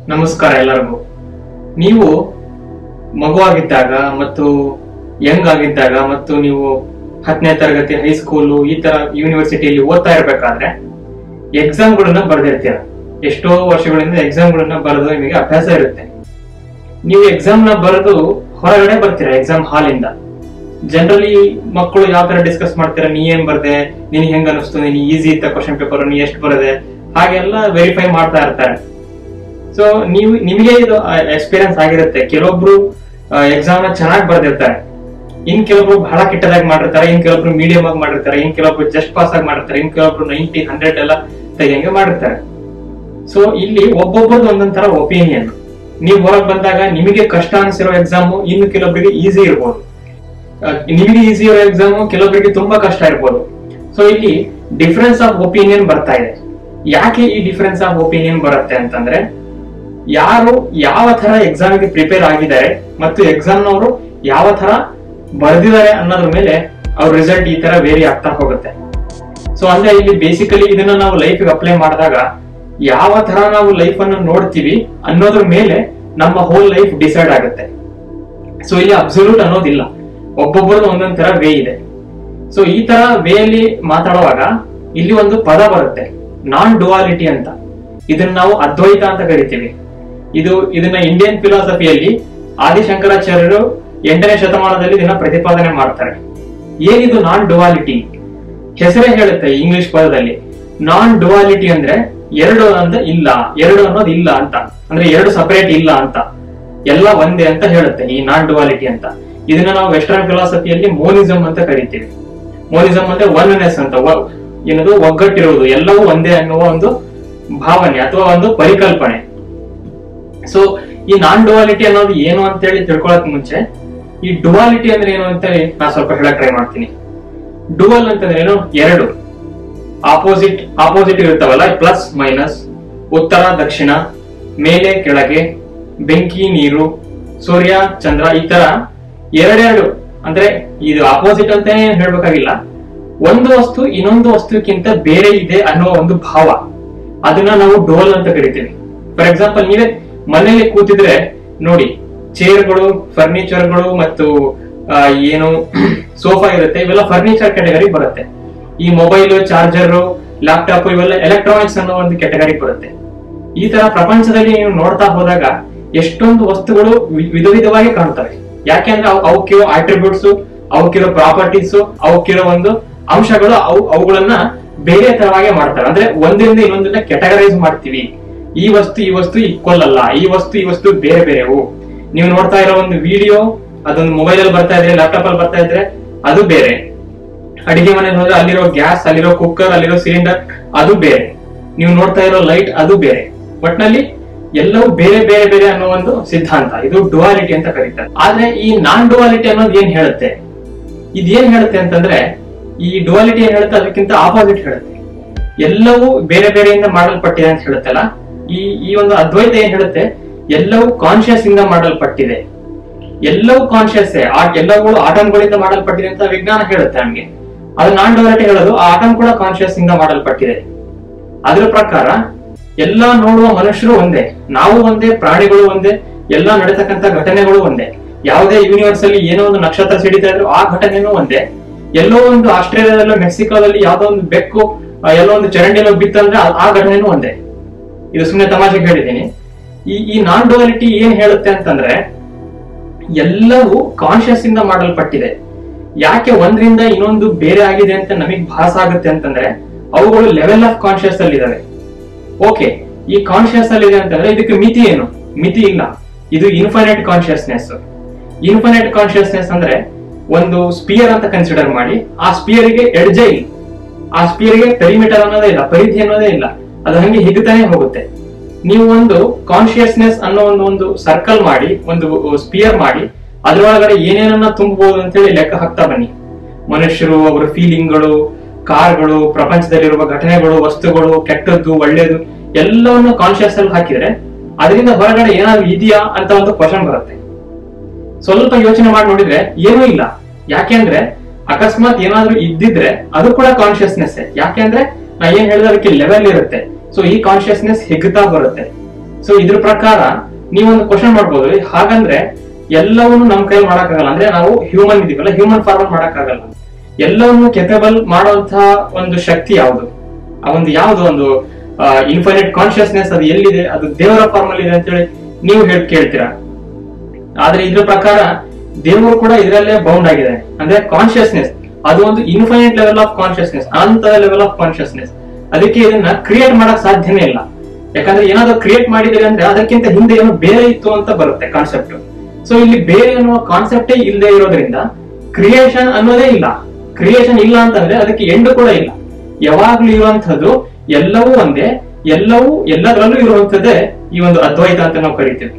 ನಮಸ್ಕಾರ ಎಲ್ಲರಿಗೂ. ನೀವು ಮಗುವಾಗಿದ್ದಾಗ ಮತ್ತು ಯಂಗ್ ಆಗಿದ್ದಾಗ ಮತ್ತು ನೀವು 10ನೇ ತರಗತಿ ಹೈಸ್ಕೂಲು ಈ ತರ ಯೂನಿವರ್ಸಿಟಿಯಲ್ಲಿ ಓದ್ತಾ ಇರ್ಬೇಕಾದ್ರೆ ಎಕ್ಸಾಮ್ಗಳನ್ನ ಬರೆದಿರ್ತೀರ. ಎಷ್ಟೋ ವರ್ಷಗಳಿಂದ ಎಕ್ಸಾಮ್ಗಳನ್ನ ಬರೆದು ನಿಮಗೆ ಅಭ್ಯಾಸ ಇರುತ್ತೆ. ನೀವು ಎಕ್ಸಾಮ್ ನ ಬರೆದು ಹೊರಗಡೆ ಬರ್ತೀರಾ ಎಕ್ಸಾಮ್ ಹಾಲಿಂದ. ಜನರಲಿ ಮಕ್ಕಳು ಯಾವ ತರ ಡಿಸ್ಕಸ್ ಮಾಡ್ತೀರಾ, ನೀ ಏನ್ ಬರ್ದೆ, ನಿನ್ಗೆ ಹೆಂಗ್ ಅನಿಸ್ತು, ನೀನ್ ಈಸಿ ಇತ್ತ ಕ್ವಶನ್ ಪೇಪರ್, ನೀ ಎಷ್ಟು ಬರದೆ, ಹಾಗೆಲ್ಲ ವೆರಿಫೈ ಮಾಡ್ತಾ ಇರ್ತಾರೆ. ಸೊ ನಿಮಗೆ ಇದು ಎಕ್ಸ್ಪೀರಿಯನ್ಸ್ ಆಗಿರುತ್ತೆ. ಕೆಲವೊಬ್ರು ಎಕ್ಸಾಮ್ ನ ಚೆನ್ನಾಗಿ ಬರೆದಿರ್ತಾರೆ, ಇನ್ ಕೆಲವೊಬ್ರು ಬಹಳ ಕೆಟ್ಟದಾಗಿ ಮಾಡಿರ್ತಾರೆ, ಇನ್ ಕೆಲವೊಬ್ರು ಮೀಡಿಯಂ ಆಗಿ ಮಾಡಿರ್ತಾರೆ, ಇನ್ ಕೆಲವೊಬ್ರು ಜಸ್ಟ್ ಪಾಸ್ ಆಗಿ ಮಾಡಿರ್ತಾರೆ, ಇನ್ ಕೆಲವೊಬ್ರು 90, 100 ಎಲ್ಲ ತೆಗಿಯಂಗೆ ಮಾಡಿರ್ತಾರೆ. ಸೊ ಇಲ್ಲಿ ಒಬ್ಬೊಬ್ಬರದ್ದು ಒಂದೊಂದ್ ತರ ಒಪಿನಿಯನ್. ನೀವು ಹೊರಗೆ ಬಂದಾಗ ನಿಮಗೆ ಕಷ್ಟ ಅನ್ಸಿರೋ ಎಕ್ಸಾಮು ಇನ್ನು ಕೆಲವೊಬ್ಬರಿಗೆ ಈಸಿ ಇರ್ಬೋದು, ನಿಮಗೆ ಈಸಿ ಇರೋ ಎಕ್ಸಾಮು ಕೆಲವೊಬ್ಬರಿಗೆ ತುಂಬಾ ಕಷ್ಟ ಇರ್ಬೋದು. ಸೊ ಇಲ್ಲಿ ಡಿಫರೆನ್ಸ್ ಆಫ್ ಒಪಿನಿಯನ್ ಬರ್ತಾ ಇದೆ. ಯಾಕೆ ಈ ಡಿಫರೆನ್ಸ್ ಆಫ್ ಒಪಿನಿಯನ್ ಬರುತ್ತೆ ಅಂತಂದ್ರೆ, ಯಾರು ಯಾವ ತರ ಎಕ್ಸಾಮ್ಗೆ ಪ್ರಿಪೇರ್ ಆಗಿದ್ದಾರೆ ಮತ್ತು ಎಕ್ಸಾಮ್ ನವರು ಯಾವ ತರ ಬರೆದಿದ್ದಾರೆ ಅನ್ನೋದ್ರ ಮೇಲೆ ಅವ್ರ ರಿಸಲ್ಟ್ ಈ ತರ ವೇರಿ ಆಗ್ತಾ ಹೋಗುತ್ತೆ. ಸೊ ಅಂದ್ರೆ ಇಲ್ಲಿ ಬೇಸಿಕಲಿ ಇದನ್ನ ನಾವು ಲೈಫ್ ಅಪ್ಲೈ ಮಾಡಿದಾಗ ಯಾವ ತರ ನಾವು ಲೈಫ್ ಅನ್ನು ನೋಡ್ತೀವಿ ಅನ್ನೋದ್ರ ಮೇಲೆ ನಮ್ಮ ಹೋಲ್ ಲೈಫ್ ಡಿಸೈಡ್ ಆಗುತ್ತೆ. ಸೊ ಇಲ್ಲಿ ಅಬ್ಸಲ್ಯೂಟ್ ಅನ್ನೋದಿಲ್ಲ, ಒಬ್ಬೊಬ್ಬರದ್ದು ಒಂದೊಂದ್ ತರ ವೇ ಇದೆ. ಸೊ ಈ ತರ ವೇ ಅಲ್ಲಿ ಮಾತಾಡುವಾಗ ಇಲ್ಲಿ ಒಂದು ಪದ ಬರುತ್ತೆ, ನಾನ್ ಡುವಾಲಿಟಿ ಅಂತ. ಇದನ್ನ ನಾವು ಅದ್ವೈತ ಅಂತ ಕರಿತೀವಿ. ಇದನ್ನ ಇಂಡಿಯನ್ ಫಿಲಾಸಫಿಯಲ್ಲಿ ಆದಿಶಂಕರಾಚಾರ್ಯರು 8ನೇ ಶತಮಾನದಲ್ಲಿ ಇದನ್ನ ಪ್ರತಿಪಾದನೆ ಮಾಡ್ತಾರೆ. ಏನಿದು ನಾನ್ ಡುವಾಲಿಟಿ? ಹೆಸರೇ ಹೇಳುತ್ತೆ ಇಂಗ್ಲಿಷ್ ಪದದಲ್ಲಿ. ನಾನ್ ಡುವಾಲಿಟಿ ಅಂದ್ರೆ ಎರಡು ಅಂತ ಇಲ್ಲ, ಎರಡು ಅನ್ನೋದು ಇಲ್ಲ ಅಂತ, ಅಂದ್ರೆ ಎರಡು ಸಪರೇಟ್ ಇಲ್ಲ ಅಂತ, ಎಲ್ಲ ಒಂದೇ ಅಂತ ಹೇಳುತ್ತೆ ಈ ನಾನ್ ಡುವಾಲಿಟಿ ಅಂತ. ಇದನ್ನ ನಾವು ವೆಸ್ಟರ್ನ್ ಫಿಲಾಸಫಿಯಲ್ಲಿ ಮೋನಿಸಂ ಅಂತ ಕರಿತೀವಿ. ಮೋನಿಸಂ ಅಂದ್ರೆ ಒನ್ನೆಸ್ ಅಂತ, ಏನದು ಒಗ್ಗಟ್ಟಿರುವುದು, ಎಲ್ಲವೂ ಒಂದೇ ಅನ್ನುವ ಒಂದು ಭಾವನೆ ಅಥವಾ ಒಂದು ಪರಿಕಲ್ಪನೆ. ಸೊ ಈ ನಾನ್ ಡುವಾಲಿಟಿ ಅನ್ನೋದು ಏನು ಅಂತ ಹೇಳಿ ತಿಳ್ಕೊಳಕ್ ಮುಂಚೆ ಈ ಡುವಾಲಿಟಿ ಅಂದ್ರೆ ಏನು ಅಂತ ಹೇಳಿ ನಾ ಸ್ವಲ್ಪ ಹೇಳಕ್ ಟ್ರೈ ಮಾಡ್ತೀನಿ. ಡುವಲ್ ಅಂತಂದ್ರೆ ಏನು? ಎರಡು ಆಪೋಸಿಟ್ ಇರ್ತಾವಲ್ಲ, ಪ್ಲಸ್ ಮೈನಸ್, ಉತ್ತರ ದಕ್ಷಿಣ, ಮೇಲೆ ಕೆಳಗೆ, ಬೆಂಕಿ ನೀರು, ಸೂರ್ಯ ಚಂದ್ರ, ಈ ತರ ಎರಡೆರಡು. ಅಂದ್ರೆ ಇದು ಆಪೋಸಿಟ್ ಅಂತ ಹೇಳ್ಬೇಕಾಗಿಲ್ಲ, ಒಂದು ವಸ್ತು ಇನ್ನೊಂದು ವಸ್ತುಕ್ಕಿಂತ ಬೇರೆ ಇದೆ ಅನ್ನೋ ಒಂದು ಭಾವ, ಅದನ್ನ ನಾವು ಡುವಲ್ ಅಂತ ಕರಿತೀವಿ. ಫಾರ್ ಎಕ್ಸಾಂಪಲ್, ನೀವೇ ಮನೇಲಿ ಕೂತಿದ್ರೆ ನೋಡಿ, ಚೇರ್ಗಳು, ಫರ್ನಿಚರ್ಗಳು ಮತ್ತು ಏನು ಸೋಫಾ ಇರುತ್ತೆ, ಇವೆಲ್ಲ ಫರ್ನಿಚರ್ ಕ್ಯಾಟಗರಿ ಬರುತ್ತೆ. ಈ ಮೊಬೈಲ್, ಚಾರ್ಜರ್, ಲ್ಯಾಪ್ಟಾಪ್ ಇವೆಲ್ಲ ಎಲೆಕ್ಟ್ರಾನಿಕ್ಸ್ ಅನ್ನೋ ಒಂದು ಕ್ಯಾಟಗರಿ ಬರುತ್ತೆ. ಈ ತರ ಪ್ರಪಂಚದಲ್ಲಿ ನೀವು ನೋಡ್ತಾ ಹೋದಾಗ ಎಷ್ಟೊಂದು ವಸ್ತುಗಳು ವಿಧ ವಿಧವಾಗಿ ಕಾಣ್ತವೆ. ಯಾಕೆಂದ್ರೆ ಅವಕ್ಕಿರೋ ಆಟ್ರಿಬ್ಯೂಟ್ಸ್, ಅವಕ್ಕಿರೋ ಪ್ರಾಪರ್ಟೀಸ್, ಅವಕ್ಕಿರೋ ಒಂದು ಅಂಶಗಳು ಅವುಗಳನ್ನ ಬೇರೆ ತರವಾಗಿ ಮಾಡ್ತಾರೆ. ಅಂದ್ರೆ ಒಂದರಿಂದ ಇನ್ನೊಂದನ್ನ ಕ್ಯಾಟಗರೈಸ್ ಮಾಡ್ತೀವಿ. ಈ ವಸ್ತು ಈಕ್ವಲ್ ಅಲ್ಲ, ಈ ವಸ್ತು ಬೇರೆ ಬೇರೆವು. ನೀವು ನೋಡ್ತಾ ಇರೋ ಒಂದು ವಿಡಿಯೋ, ಅದೊಂದು ಮೊಬೈಲ್ ಅಲ್ಲಿ ಬರ್ತಾ ಇದ್ರೆ, ಲ್ಯಾಪ್ಟಾಪ್ ಅಲ್ಲಿ ಬರ್ತಾ ಇದ್ರೆ ಅದು ಬೇರೆ. ಅಡಿಗೆ ಮನೆ ಹೋದ್ರೆ ಅಲ್ಲಿರೋ ಗ್ಯಾಸ್, ಅಲ್ಲಿರೋ ಕುಕ್ಕರ್, ಅಲ್ಲಿರೋ ಸಿಲಿಂಡರ್ ಅದು ಬೇರೆ. ನೀವು ನೋಡ್ತಾ ಇರೋ ಲೈಟ್ ಅದು ಬೇರೆ. ಒಟ್ನಲ್ಲಿ ಎಲ್ಲವೂ ಬೇರೆ ಬೇರೆ ಬೇರೆ ಅನ್ನೋ ಒಂದು ಸಿದ್ಧಾಂತ, ಇದು ಡುವಾಲಿಟಿ ಅಂತ ಕರೀತಾರೆ. ಆದ್ರೆ ಈ ನಾನ್ ಡುವಾಲಿಟಿ ಅನ್ನೋದು ಏನ್ ಹೇಳುತ್ತೆ? ಇದೇನ್ ಹೇಳುತ್ತೆ ಅಂತಂದ್ರೆ, ಈ ಡುವಾಲಿಟಿ ಏನ್ ಹೇಳುತ್ತೆ ಅದಕ್ಕಿಂತ ಆಪೋಸಿಟ್ ಹೇಳುತ್ತೆ. ಎಲ್ಲವೂ ಬೇರೆ ಬೇರೆಯಿಂದ ಮಾಡಲ್ಪಟ್ಟಿದೆ ಅಂತ ಹೇಳುತ್ತಲ್ಲ, ಈ ಒಂದು ಅದ್ವೈತ ಏನ್ ಹೇಳುತ್ತೆ, ಎಲ್ಲವೂ ಕಾನ್ಶಿಯಸ್ ಇಂದ ಮಾಡಲ್ಪಟ್ಟಿದೆ, ಎಲ್ಲವೂ ಕಾನ್ಶಿಯಸ್, ಎಲ್ಲವುಗಳು ಆಟಮ್ಗಳಿಂದ ಮಾಡಲ್ಪಟ್ಟಿದೆ ಅಂತ ವಿಜ್ಞಾನ ಹೇಳುತ್ತೆ ನಮ್ಗೆ. ಅದು ನಾನ್ ಡುವಾಲಿಟಿ ಹೇಳೋದು ಆ ಆಟಮ್ ಕೂಡ ಕಾನ್ಶಿಯಸ್ ಇಂದ ಮಾಡಲ್ಪಟ್ಟಿದೆ. ಅದ್ರ ಪ್ರಕಾರ ಎಲ್ಲಾ ನೋಡುವ ಮನುಷ್ಯರು ಒಂದೇ, ನಾವು ಒಂದೇ, ಪ್ರಾಣಿಗಳು ಒಂದೇ, ಎಲ್ಲಾ ನಡೀತಕ್ಕಂಥ ಘಟನೆಗಳು ಒಂದೇ. ಯಾವುದೇ ಯೂನಿವರ್ಸ್ ಅಲ್ಲಿ ಏನೋ ಒಂದು ನಕ್ಷತ್ರ ಸಿಡಿತಾ ಇದ್ರು ಆ ಘಟನೆನೂ ಒಂದೇ. ಎಲ್ಲೋ ಒಂದು ಆಸ್ಟ್ರೇಲಿಯಾದಲ್ಲೋ ಮೆಕ್ಸಿಕೋದಲ್ಲಿ ಯಾವ್ದೋ ಒಂದು ಬೆಕ್ಕು ಎಲ್ಲೋ ಒಂದು ಚರಂಡಿలో ಬಿತ್ತಂದ್ರೆ ಆ ಘಟನೆನೂ ಒಂದೇ. ಇದು ಸುಮ್ಮನೆ ತಮಾಷೆಗೆ ಹೇಳಿದ್ದೀನಿ. ಈ ನಾನ್ ಡುವಾಲಿಟಿ ಏನ್ ಹೇಳುತ್ತೆ ಅಂತಂದ್ರೆ, ಎಲ್ಲವೂ ಕಾನ್ಶಿಯಸ್ ಇಂದ ಮಾಡಲ್ಪಟ್ಟಿದೆ. ಯಾಕೆ ಒಂದ್ರಿಂದ ಇನ್ನೊಂದು ಬೇರೆ ಆಗಿದೆ ಅಂತ ನಮಗ್ ಭಾಸ ಆಗುತ್ತೆ ಅಂತಂದ್ರೆ, ಅವುಗಳು ಲೆವೆಲ್ ಆಫ್ ಕಾನ್ಶಿಯಸ್ ಅಲ್ಲಿ ಇದಾವೆ. ಓಕೆ, ಈ ಕಾನ್ಶಿಯಸ್ ಅಲ್ಲಿ ಇದೆ ಅಂತಂದ್ರೆ ಇದಕ್ಕೆ ಮಿತಿ ಏನು? ಮಿತಿ ಇಲ್ಲ. ಇದು ಇನ್ಫೈನೈಟ್ ಕಾನ್ಶಿಯಸ್ನೆಸ್. ಇನ್ಫೈನೈಟ್ ಕಾನ್ಶಿಯಸ್ನೆಸ್ ಅಂದ್ರೆ ಒಂದು ಸ್ಪಿಯರ್ ಅಂತ ಕನ್ಸಿಡರ್ ಮಾಡಿ, ಆ ಸ್ಪಿಯರ್ಗೆ ಎಡ್ಜೆ ಇಲ್ಲ, ಆ ಸ್ಪಿಯರ್ಗೆ ಪೆರಿಮೀಟರ್ ಅನ್ನೋದೇ ಇಲ್ಲ, ಪರಿಧಿ ಅನ್ನೋದೇ ಇಲ್ಲ, ಅದು ಹಂಗೆ ಹಿಗ್ತಾನೆ ಹೋಗುತ್ತೆ. ನೀವು ಒಂದು ಕಾನ್ಶಿಯಸ್ನೆಸ್ ಅನ್ನೋ ಒಂದು ಸರ್ಕಲ್ ಮಾಡಿ, ಒಂದು ಸ್ಪಿಯರ್ ಮಾಡಿ, ಅದರೊಳಗಡೆ ಏನೇನನ್ನ ತುಂಬಬಹುದು ಅಂತ ಹೇಳಿ ಲೆಕ್ಕ ಹಾಕ್ತಾ ಬನ್ನಿ. ಮನುಷ್ಯರು, ಅವರ ಫೀಲಿಂಗ್ಗಳು, ಕಾರ್ಗಳು, ಪ್ರಪಂಚದಲ್ಲಿರುವ ಘಟನೆಗಳು, ವಸ್ತುಗಳು, ಕೆಟ್ಟದ್ದು, ಒಳ್ಳೇದು ಎಲ್ಲವನ್ನು ಕಾನ್ಶಿಯಸ್ ಅಲ್ಲಿ ಹಾಕಿದ್ರೆ ಅದರಿಂದ ಹೊರಗಡೆ ಏನಾದ್ರು ಇದೆಯಾ ಅಂತ ಒಂದು ಕ್ವಶನ್ ಬರುತ್ತೆ. ಸ್ವಲ್ಪ ಯೋಚನೆ ಮಾಡಿ ನೋಡಿದ್ರೆ ಏನೂ ಇಲ್ಲ. ಯಾಕೆಂದ್ರೆ ಅಕಸ್ಮಾತ್ ಏನಾದ್ರೂ ಇದ್ದಿದ್ರೆ ಅದು ಕೂಡ ಕಾನ್ಶಿಯಸ್ನೆಸ್. ಯಾಕೆಂದ್ರೆ ನಾ ಏನ್ ಹೇಳಿದ್ರೆ ಅದಕ್ಕೆ ಲೆವೆಲ್ ಇರುತ್ತೆ. ಸೊ ಈ ಕಾನ್ಶಿಯಸ್ನೆಸ್ ಹಿಗ್ತಾ ಬರುತ್ತೆ. ಸೊ ಇದ್ರ ಪ್ರಕಾರ ನೀವೊಂದು ಕ್ವಶನ್ ಮಾಡ್ಬೋದು, ಹಾಗಂದ್ರೆ ಎಲ್ಲವನ್ನೂ ನಮ್ ಕೈಯಲ್ಲಿ ಮಾಡಕ್ಕಾಗಲ್ಲ, ಅಂದ್ರೆ ನಾವು ಹ್ಯೂಮನ್ ಇದೀವಲ್ಲ, ಹ್ಯೂಮನ್ ಫಾರ್ಮಲ್ ಮಾಡಕ್ಕಾಗಲ್ಲ. ಎಲ್ಲವನ್ನು ಕೆಪಬಲ್ ಮಾಡುವಂತಹ ಒಂದು ಶಕ್ತಿ ಯಾವುದು, ಆ ಒಂದು ಯಾವ್ದು ಒಂದು ಇನ್ಫೈನೈಟ್ ಕಾನ್ಶಿಯಸ್ನೆಸ್ ಅದು ಎಲ್ಲಿದೆ, ಅದು ದೇವರ ಫಾರ್ಮಲ್ ಇದೆ ಅಂತೇಳಿ ನೀವು ಕೇಳ್ತೀರಾ. ಆದ್ರೆ ಇದ್ರ ಪ್ರಕಾರ ದೇವರು ಕೂಡ ಇದರಲ್ಲೇ ಬೌಂಡ್ ಆಗಿದೆ. ಅಂದ್ರೆ ಕಾನ್ಶಿಯಸ್ನೆಸ್ ಅದು ಒಂದು ಇನ್ಫೈನೈಟ್ ಲೆವೆಲ್ ಆಫ್ ಕಾನ್ಶಿಯಸ್ನೆಸ್, ಅನಂತ ಲೆವೆಲ್ ಆಫ್ ಕಾನ್ಶಿಯಸ್ನೆಸ್. ಅದಕ್ಕೆ ಇದನ್ನ ಕ್ರಿಯೇಟ್ ಮಾಡಕ್ ಸಾಧ್ಯನೇ ಇಲ್ಲ. ಯಾಕಂದ್ರೆ ಏನಾದ್ರು ಕ್ರಿಯೇಟ್ ಮಾಡಿದ್ರೆ ಅಂದ್ರೆ ಅದಕ್ಕಿಂತ ಹಿಂದೆ ಏನೋ ಬೇರೆ ಇತ್ತು ಅಂತ ಬರುತ್ತೆ ಕಾನ್ಸೆಪ್ಟ್. ಸೊ ಇಲ್ಲಿ ಬೇರೆ ಅನ್ನುವ ಕಾನ್ಸೆಪ್ಟೇ ಇಲ್ಲದೆ ಇರೋದ್ರಿಂದ ಕ್ರಿಯೇಷನ್ ಅನ್ನೋದೇ ಇಲ್ಲ. ಕ್ರಿಯೇಷನ್ ಇಲ್ಲ ಅಂತಂದ್ರೆ ಅದಕ್ಕೆ ಎಂಡ್ ಕೂಡ ಇಲ್ಲ. ಯಾವಾಗ್ಲೂ ಇರುವಂತದ್ದು ಎಲ್ಲವೂ ಒಂದೇ, ಎಲ್ಲವೂ ಎಲ್ಲದರಲ್ಲೂ ಇರುವಂತದ್ದೇ ಈ ಒಂದು ಅದ್ವೈತ ಅಂತ ನಾವು ಕರಿತೀವಿ.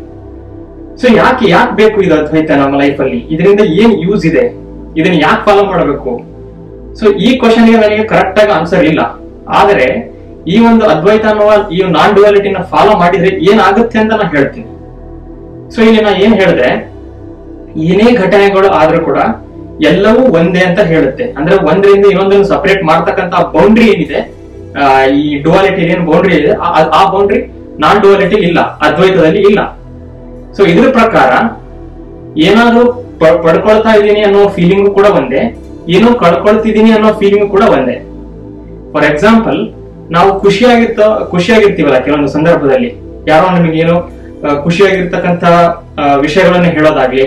ಸೊ ಯಾಕೆ ಬೇಕು ಇದು ಅದ್ವೈತ ನಮ್ಮ ಲೈಫ್ ಅಲ್ಲಿ, ಇದರಿಂದ ಏನ್ ಯೂಸ್ ಇದೆ, ಇದನ್ನ ಯಾಕೆ ಫಾಲೋ ಮಾಡಬೇಕು? ಸೊ ಈ ಕ್ವಶನ್ ಗೆ ನನಗೆ ಕರೆಕ್ಟ್ ಆಗಿ ಆನ್ಸರ್ ಇಲ್ಲ. ಆದ್ರೆ ಈ ಒಂದು ಅದ್ವೈತ ಅನ್ನುವ ಈ ನಾನ್ ಡ್ಯುಯಾಲಿಟಿನ ಫಾಲೋ ಮಾಡಿದ್ರೆ ಏನಾಗುತ್ತೆ ಅಂತ ನಾನು ಹೇಳ್ತೀನಿ. ಸೊ ಇಲ್ಲಿ ನಾ ಏನ್ ಹೇಳಿದೆ, ಏನೇ ಘಟನೆಗಳು ಆದ್ರೂ ಕೂಡ ಎಲ್ಲವೂ ಒಂದೇ ಅಂತ ಹೇಳುತ್ತೆ. ಅಂದ್ರೆ ಒಂದರಿಂದ ಇನ್ನೊಂದನ್ನು ಸಪರೇಟ್ ಮಾಡ್ತಕ್ಕಂತ ಬೌಂಡ್ರಿ ಏನಿದೆ, ಈ ಡುಯಾಲಿಟಿ ಏನ್ ಬೌಂಡ್ರಿ ಇದೆ, ಆ ಬೌಂಡ್ರಿ ನಾನ್ ಡುಯಾಲಿಟಿ ಇಲ್ಲ, ಅದ್ವೈತದಲ್ಲಿ ಇಲ್ಲ. ಸೊ ಇದ್ರ ಪ್ರಕಾರ ಏನಾದ್ರೂ ಪಡ್ಕೊಳ್ತಾ ಇದ್ದೀನಿ ಅನ್ನೋ ಫೀಲಿಂಗ್ ಕೂಡ ಒಂದೇ, ಏನೋ ಕಳ್ಕೊಳ್ತಿದ್ದೀನಿ ಅನ್ನೋ ಫೀಲಿಂಗ್ ಕೂಡ ಒಂದೇ. ಫಾರ್ ಎಕ್ಸಾಂಪಲ್, ನಾವು ಖುಷಿಯಾಗಿರ್ತೀವಲ್ಲ ಕೆಲವೊಂದು ಸಂದರ್ಭದಲ್ಲಿ, ಯಾರೋ ನಮಗೇನೋ ಖುಷಿಯಾಗಿರ್ತಕ್ಕಂತ ವಿಷಯಗಳನ್ನ ಹೇಳೋದಾಗ್ಲಿ,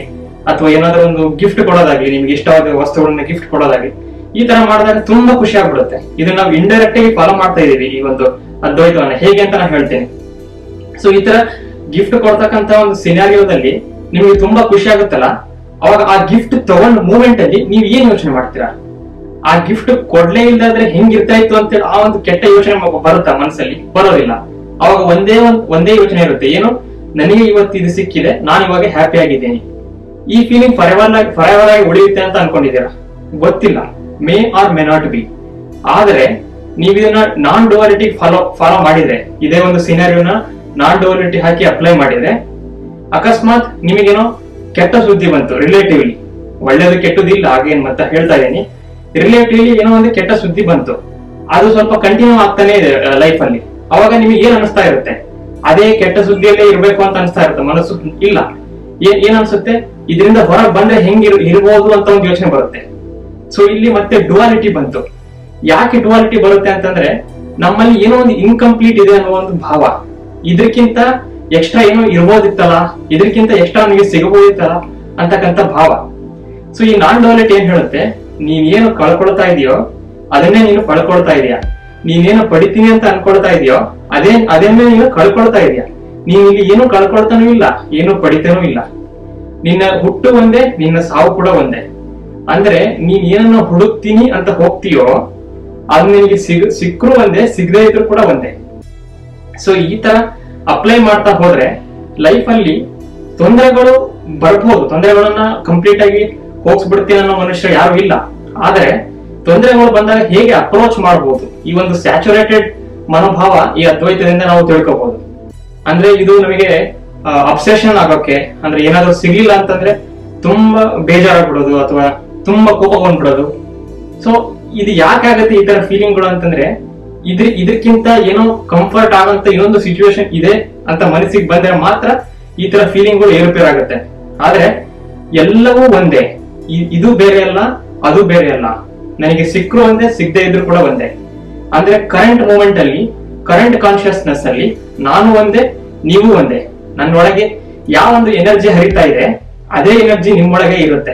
ಅಥವಾ ಏನಾದ್ರೂ ಒಂದು ಗಿಫ್ಟ್ ಕೊಡೋದಾಗ್ಲಿ, ನಿಮ್ಗೆ ಇಷ್ಟವಾದ ವಸ್ತುಗಳನ್ನ ಗಿಫ್ಟ್ ಕೊಡೋದಾಗ್ಲಿ, ಈ ತರ ಮಾಡಿದಾಗ ತುಂಬಾ ಖುಷಿ ಆಗ್ಬಿಡುತ್ತೆ. ಇದನ್ನ ನಾವು ಇಂಡೈರೆಕ್ಟ್ ಆಗಿ ಫಾಲೋ ಮಾಡ್ತಾ ಇದೀವಿ ಈ ಒಂದು ಅದ್ವೈತವನ್ನ. ಹೇಗೆ ಅಂತ ನಾನು ಹೇಳ್ತೇನೆ. ಸೊ ಈ ತರ ಗಿಫ್ಟ್ ಕೊಡ್ತಕ್ಕಂತ ಒಂದು ಸಿನಾರಿಯೋದಲ್ಲಿ ನಿಮ್ಗೆ ತುಂಬಾ ಖುಷಿ ಆಗುತ್ತಲ್ಲ, ಅವಾಗ ಆ ಗಿಫ್ಟ್ ತಗೊಂಡ್ ಮೂಮೆಂಟ್ ಅಲ್ಲಿ ನೀವ್ ಏನ್ ಯೋಚನೆ ಮಾಡ್ತೀರಾ? ಆ ಗಿಫ್ಟ್ ಕೊಡ್ಲೇ ಇಲ್ದಾದ್ರೆ ಹೆಂಗಿರ್ತಾ ಇತ್ತು ಅಂತೇಳಿ ಆ ಒಂದು ಕೆಟ್ಟ ಯೋಚನೆ ಬರುತ್ತಾ ಮನಸ್ಸಲ್ಲಿ? ಬರೋದಿಲ್ಲ. ಅವಾಗ ಒಂದೇ ಯೋಚನೆ ಇರುತ್ತೆ, ಏನು, ನನಗೆ ಇವತ್ತು ಇದು ಸಿಕ್ಕಿದೆ, ನಾನು ಇವಾಗ ಹ್ಯಾಪಿ ಆಗಿದ್ದೇನೆ. ಈ ಫೀಲಿಂಗ್ ಫರೆವರ್ ಆಗಿ ಉಳಿಯುತ್ತೆ ಅಂತ ಅನ್ಕೊಂಡಿದ್ದೀರಾ? ಗೊತ್ತಿಲ್ಲ, May R may not be. ಆದ್ರೆ ನೀವು ಇದನ್ನ ನಾನ್ ಡುಯಾಲಿಟಿ ಫಾಲೋ ಮಾಡಿದ್ರೆ, ಇದೇ ಒಂದು ಸಿನಾರಿಯೋನ ನಾನ್ ಡುಯಾಲಿಟಿ ಹಾಕಿ ಅಪ್ಲೈ ಮಾಡಿದ್ರೆ, ಅಕಸ್ಮಾತ್ ನಿಮಗೇನೋ ಕೆಟ್ಟ ಸುದ್ದಿ ಬಂತು, ರಿಲೇಟಿವ್ಲಿ, ಒಳ್ಳೇದು ಕೆಟ್ಟದಿಲ್ಲ ಹಾಗೇನ್ ಮತ್ತೆ ಹೇಳ್ತಾ ಇದೀನಿ, ರಿಲೇಟಿವ್ಲಿ ಏನೋ ಒಂದು ಕೆಟ್ಟ ಸುದ್ದಿ ಬಂತು, ಅದು ಸ್ವಲ್ಪ ಕಂಟಿನ್ಯೂ ಆಗ್ತಾನೆ ಇದೆ ಲೈಫ್ ಅಲ್ಲಿ. ಅವಾಗ ನಿಮಗೆ ಏನ್ ಅನಿಸ್ತಾ ಇರುತ್ತೆ? ಅದೇ ಕೆಟ್ಟ ಸುದ್ದಿಯಲ್ಲೇ ಇರ್ಬೇಕು ಅಂತ ಅನಿಸ್ತಾ ಇರುತ್ತೆ ಮನಸ್ಸು? ಇಲ್ಲ. ಏನ್ ಅನ್ಸುತ್ತೆ, ಇದರಿಂದ ಹೊರಗೆ ಬಂದ್ರೆ ಇರ್ಬೋದು ಅಂತ ಒಂದು ಯೋಚನೆ ಬರುತ್ತೆ. ಸೊ ಇಲ್ಲಿ ಮತ್ತೆ ಡುಯಾಲಿಟಿ ಬಂತು. ಯಾಕೆ ಡುಯಾಲಿಟಿ ಬರುತ್ತೆ ಅಂತಂದ್ರೆ, ನಮ್ಮಲ್ಲಿ ಏನೋ ಒಂದು ಇನ್ಕಂಪ್ಲೀಟ್ ಇದೆ ಅನ್ನೋ ಒಂದು ಭಾವ, ಇದಕ್ಕಿಂತ ಎಕ್ಸ್ಟ್ರಾ ಏನೋ ಇರ್ಬೋದಿತ್ತಲ್ಲ, ಇದಕ್ಕಿಂತ ಎಕ್ಸ್ಟ್ರಾ ನನಗೆ ಸಿಗಬಹುದಿತ್ತಲ್ಲ ಅಂತಕ್ಕಂಥ ಭಾವ. ಸೊ ಈ ನಾನ್ ಡುಯಾಲಿಟಿ ಏನ್ ಹೇಳುತ್ತೆ, ನೀನೇನು ಕಳ್ಕೊಳ್ತಾ ಇದೆಯೋ ಅದನ್ನೇ ನೀನು ಪಡ್ಕೊಳ್ತಾ ಇದೀಯಾ. ನೀನೇನು ಪಡಿತೀನಿ ಅಂತ ಅನ್ಕೊಳ್ತಾ ಇದೆಯೋ ಅದನ್ನೇ ನೀನು ಕಳ್ಕೊಳ್ತಾ ಇದೀಯಾ. ನೀನ್ ಇಲ್ಲಿ ಏನು ಕಳ್ಕೊಳ್ತಾನೂ ಇಲ್ಲ, ಏನು ಪಡಿತಾನೂ ಇಲ್ಲ. ನಿನ್ನ ಹುಟ್ಟು ಒಂದೇ, ನಿನ್ನ ಸಾವು ಕೂಡ ಒಂದೇ. ಅಂದ್ರೆ ನೀನ್ ಏನನ್ನ ಹುಡುಕ್ತೀನಿ ಅಂತ ಹೋಗ್ತೀಯೋ ಅದು ನಿನಗೆ ಸಿಕ್ಕರೂ ಒಂದೇ, ಸಿಗದೇ ಇದ್ರು ಕೂಡ ಒಂದೇ. ಸೊ ಈ ತರ ಅಪ್ಲೈ ಮಾಡ್ತಾ ಹೋದ್ರೆ ಲೈಫ್ ಅಲ್ಲಿ ತೊಂದರೆಗಳು ಬರ್ಬಹುದು. ತೊಂದರೆಗಳನ್ನ ಕಂಪ್ಲೀಟ್ ಆಗಿ ಹೋಗ್ಸ್ಬಿಡ್ತೀನಿ ಅನ್ನೋ ಮನುಷ್ಯ ಯಾರು ಇಲ್ಲ. ಆದ್ರೆ ತೊಂದರೆಗಳು ಬಂದಾಗ ಹೇಗೆ ಅಪ್ರೋಚ್ ಮಾಡಬಹುದು, ಈ ಒಂದು ಸ್ಯಾಚುರೇಟೆಡ್ ಮನೋಭಾವ ಈ ಅದ್ವೈತದಿಂದ ನಾವು ತಿಳ್ಕೋಬಹುದು. ಅಂದ್ರೆ ಇದು ನಮಗೆ ಅಬ್ಸೆಷನ್ ಆಗೋಕೆ, ಅಂದ್ರೆ ಏನಾದ್ರು ಸಿಗ್ಲಿಲ್ಲ ಅಂತಂದ್ರೆ ತುಂಬಾ ಬೇಜಾರಾಗ್ಬಿಡೋದು ಅಥವಾ ತುಂಬಾ ಕೋಪ ಬಂದ್ಬಿಡೋದು. ಸೊ ಇದು ಯಾಕಾಗತ್ತೆ ಈ ತರ ಫೀಲಿಂಗ್ಗಳು ಅಂತಂದ್ರೆ, ಇದಕ್ಕಿಂತ ಏನೋ ಕಂಫರ್ಟ್ ಆಗಂತ ಇನ್ನೊಂದು ಸಿಚುವೇಶನ್ ಇದೆ ಅಂತ ಮನಸ್ಸಿಗೆ ಬಂದ್ರೆ ಮಾತ್ರ ಈ ತರ ಫೀಲಿಂಗ್ಗಳು ಏರುಪೇರಾಗತ್ತೆ. ಆದ್ರೆ ಎಲ್ಲವೂ ಒಂದೇ, ಇದು ಬೇರೆ ಅಲ್ಲ, ಅದು ಬೇರೆ ಅಲ್ಲ, ನನಗೆ ಸಿಕ್ಕರು ಒಂದೇ, ಸಿಗದೆ ಇದ್ರು ಕೂಡ ಒಂದೇ. ಅಂದ್ರೆ ಕರೆಂಟ್ ಮೂಮೆಂಟ್ ಅಲ್ಲಿ, ಕರೆಂಟ್ ಕಾನ್ಶಿಯಸ್ನೆಸ್ ಅಲ್ಲಿ ನಾನು ಒಂದೇ, ನೀವು ಒಂದೇ. ನನ್ನೊಳಗೆ ಯಾವ ಒಂದು ಎನರ್ಜಿ ಹರಿತಾ ಇದೆ ಅದೇ ಎನರ್ಜಿ ನಿಮ್ಮೊಳಗೆ ಇರುತ್ತೆ.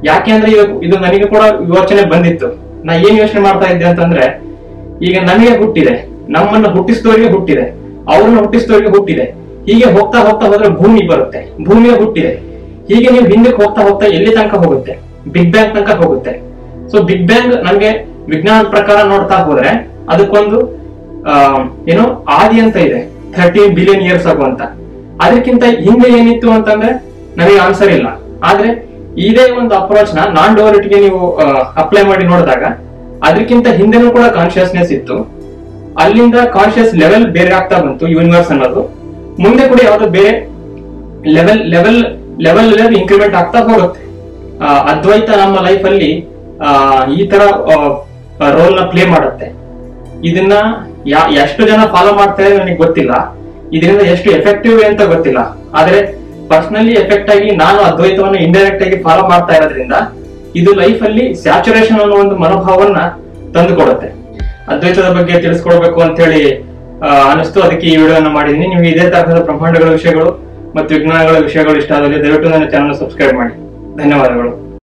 ಯಾಕೆ ಅಂದ್ರೆ ಇದು ನನಗೆ ಕೂಡ ಯೋಚನೆ ಬಂದಿತ್ತು. ನಾ ಏನ್ ಯೋಚನೆ ಮಾಡ್ತಾ ಇದ್ದೆ ಅಂತಂದ್ರೆ, ಈಗ ನನಗೆ ಹುಟ್ಟಿದೆ, ನಮ್ಮನ್ನ ಹುಟ್ಟಿಸಿದವರಿಗೆ ಹುಟ್ಟಿದೆ, ಅವ್ರನ್ನ ಹುಟ್ಟಿಸಿದವರಿಗೆ ಹುಟ್ಟಿದೆ, ಹೀಗೆ ಹೋಗ್ತಾ ಹೋಗ್ತಾ ಹೋದ್ರೆ ಭೂಮಿ ಬರುತ್ತೆ, ಭೂಮಿಗೆ ಹುಟ್ಟಿದೆ. ಹೀಗೆ ನೀವು ಹಿಂದಕ್ಕೆ ಹೋಗ್ತಾ ಹೋಗ್ತಾ ಎಲ್ಲಿ ತನಕ ಹೋಗುತ್ತೆ? ಬಿಗ್ ಬ್ಯಾಂಗ್ ತನಕ ಹೋಗುತ್ತೆ. ಸೊ ಬಿಗ್ ಬ್ಯಾಂಗ್ ನಮ್ಗೆ ವಿಜ್ಞಾನದ ಪ್ರಕಾರ ನೋಡ್ತಾ ಹೋದ್ರೆ ಅದಕ್ಕೊಂದು ಏನೋ ಆದಿ ಅಂತ ಇದೆ, 13 ಬಿಲಿಯನ್ ಇಯರ್ಸ್ ಆಗುವಂತ. ಅದಕ್ಕಿಂತ ಹಿಂದೆ ಏನಿತ್ತು ಅಂತಂದ್ರೆ ನನಗೆ ಆನ್ಸರ್ ಇಲ್ಲ. ಆದ್ರೆ ಇದೇ ಒಂದು ಅಪ್ರೋಚ್ ನ ನಾನ್ ಡುಯಾಲಿಟಿಗೆ ನೀವು ಅಪ್ಲೈ ಮಾಡಿ ನೋಡಿದಾಗ ಅದಕ್ಕಿಂತ ಹಿಂದೆನೂ ಕೂಡ ಕಾನ್ಶಿಯಸ್ನೆಸ್ ಇತ್ತು. ಅಲ್ಲಿಂದ ಕಾನ್ಶಿಯಸ್ ಲೆವೆಲ್ ಬೇರೆ ಆಗ್ತಾ ಬಂತು, ಯೂನಿವರ್ಸ್ ಅನ್ನೋದು. ಮುಂದೆ ಕೂಡ ಯಾವ್ದೋ ಬೇರೆ ಲೆವೆಲ್ ಇನ್ಕ್ರಿಮೆಂಟ್ ಆಗ್ತಾ ಹೋಗುತ್ತೆ. ಅದ್ವೈತ ನಮ್ಮ ಲೈಫ್ ಅಲ್ಲಿ ಈ ತರ ರೋಲ್ ನ ಪ್ಲೇ ಮಾಡುತ್ತೆ. ಇದನ್ನ ಎಷ್ಟು ಜನ ಫಾಲೋ ಮಾಡ್ತಾರೆ ನನಗೆ ಗೊತ್ತಿಲ್ಲ. ಇದರಿಂದ ಎಷ್ಟು ಎಫೆಕ್ಟಿವ್ ಅಂತ ಗೊತ್ತಿಲ್ಲ, ಆದ್ರೆ ಪರ್ಸನಲಿ ಎಫೆಕ್ಟ್ ಆಗಿ ನಾನು ಅದ್ವೈತವನ್ನ ಇಂಡೈರೆಕ್ಟ್ ಆಗಿ ಫಾಲೋ ಮಾಡ್ತಾ ಇರೋದ್ರಿಂದ ಇದು ಲೈಫ್ ಅಲ್ಲಿ ಸ್ಯಾಚುರೇಷನ್ ಅನ್ನೋ ಒಂದು ಮನೋಭಾವವನ್ನ ತಂದುಕೊಡುತ್ತೆ. ಅದ್ವೈತದ ಬಗ್ಗೆ ತಿಳಿಸ್ಕೊಡ್ಬೇಕು ಅಂತ ಹೇಳಿ ಅನಿಸ್ತು, ಅದಕ್ಕೆ ಈ ವಿಡಿಯೋನ ಮಾಡಿದೀನಿ. ನಿಮ್ಗೆ ಇದೇ ತರಹದ ಬ್ರಹ್ಮಾಂಡಗಳ ವಿಷಯಗಳು ಮತ್ತು ವಿಜ್ಞಾನಗಳ ವಿಷಯಗಳು ಇಷ್ಟ ಆದಲ್ಲಿ ದಯವಿಟ್ಟು ನನ್ನ ಚಾನಲ್ ಸಬ್ಸ್ಕ್ರೈಬ್ ಮಾಡಿ. ಧನ್ಯವಾದಗಳು.